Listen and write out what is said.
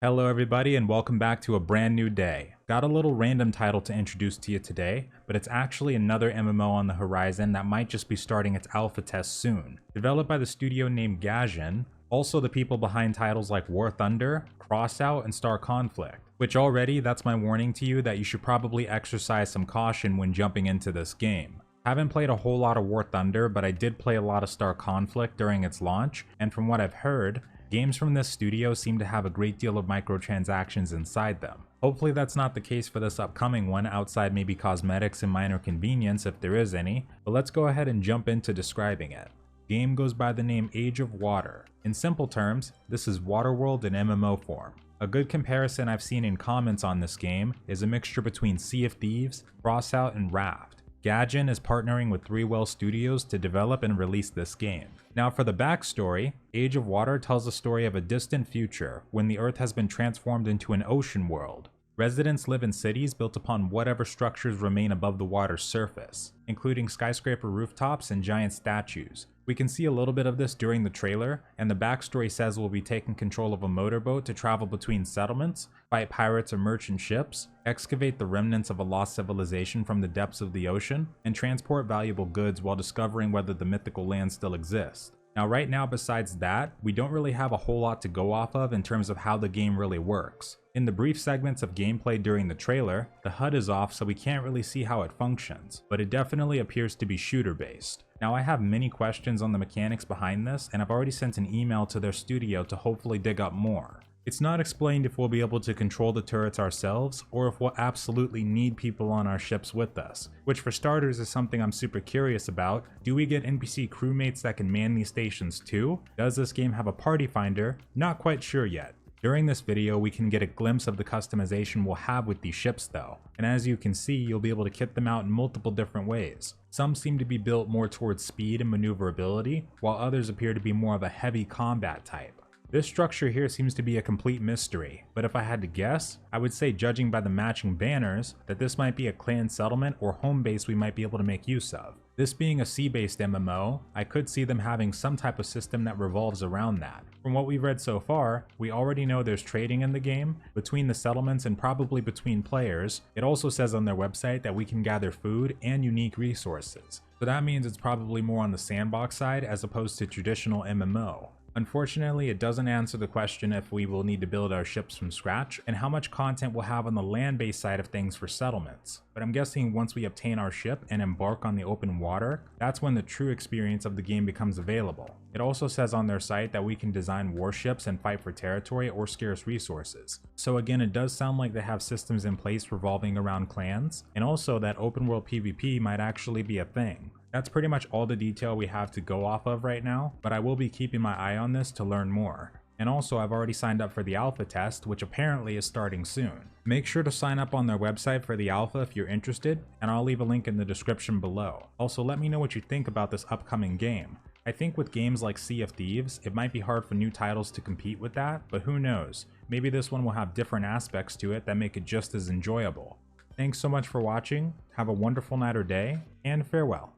Hello everybody and welcome back to a brand new day. Got a little random title to introduce to you today, but it's actually another MMO on the horizon that might just be starting its alpha test soon. Developed by the studio named Gaijin, also the people behind titles like War Thunder, Crossout, and Star Conflict. Which already, that's my warning to you that you should probably exercise some caution when jumping into this game. Haven't played a whole lot of War Thunder, but I did play a lot of Star Conflict during its launch, and from what I've heard, games from this studio seem to have a great deal of microtransactions inside them. Hopefully that's not the case for this upcoming one, outside maybe cosmetics and minor convenience if there is any, but let's go ahead and jump into describing it. Game goes by the name Age of Water. In simple terms, this is Waterworld in MMO form. A good comparison I've seen in comments on this game is a mixture between Sea of Thieves, Crossout, and Raft. Gaijin is partnering with 3 Studios to develop and release this game. Now for the backstory, Age of Water tells the story of a distant future when the Earth has been transformed into an ocean world. Residents live in cities built upon whatever structures remain above the water's surface, including skyscraper rooftops and giant statues. We can see a little bit of this during the trailer, and the backstory says we'll be taking control of a motorboat to travel between settlements, fight pirates or merchant ships, excavate the remnants of a lost civilization from the depths of the ocean, and transport valuable goods while discovering whether the mythical land still exists. Now right now, besides that, we don't really have a whole lot to go off of in terms of how the game really works. In the brief segments of gameplay during the trailer, the HUD is off so we can't really see how it functions, but it definitely appears to be shooter based. Now I have many questions on the mechanics behind this, and I've already sent an email to their studio to hopefully dig up more. It's not explained if we'll be able to control the turrets ourselves, or if we'll absolutely need people on our ships with us, which for starters is something I'm super curious about. Do we get NPC crewmates that can man these stations too? Does this game have a party finder? Not quite sure yet. During this video, we can get a glimpse of the customization we'll have with these ships though, and as you can see, you'll be able to kit them out in multiple different ways. Some seem to be built more towards speed and maneuverability, while others appear to be more of a heavy combat type. This structure here seems to be a complete mystery, but if I had to guess, I would say, judging by the matching banners, that this might be a clan settlement or home base we might be able to make use of. This being a sea-based MMO, I could see them having some type of system that revolves around that. From what we've read so far, we already know there's trading in the game, between the settlements and probably between players. It also says on their website that we can gather food and unique resources. So that means it's probably more on the sandbox side as opposed to traditional MMO. Unfortunately, it doesn't answer the question if we will need to build our ships from scratch and how much content we'll have on the land-based side of things for settlements. But I'm guessing once we obtain our ship and embark on the open water, that's when the true experience of the game becomes available. It also says on their site that we can design warships and fight for territory or scarce resources. So again, it does sound like they have systems in place revolving around clans, and also that open world PvP might actually be a thing. That's pretty much all the detail we have to go off of right now, but I will be keeping my eye on this to learn more. And also, I've already signed up for the alpha test, which apparently is starting soon. Make sure to sign up on their website for the alpha if you're interested, and I'll leave a link in the description below. Also, let me know what you think about this upcoming game. I think with games like Sea of Thieves, it might be hard for new titles to compete with that, but who knows? Maybe this one will have different aspects to it that make it just as enjoyable. Thanks so much for watching, have a wonderful night or day, and farewell.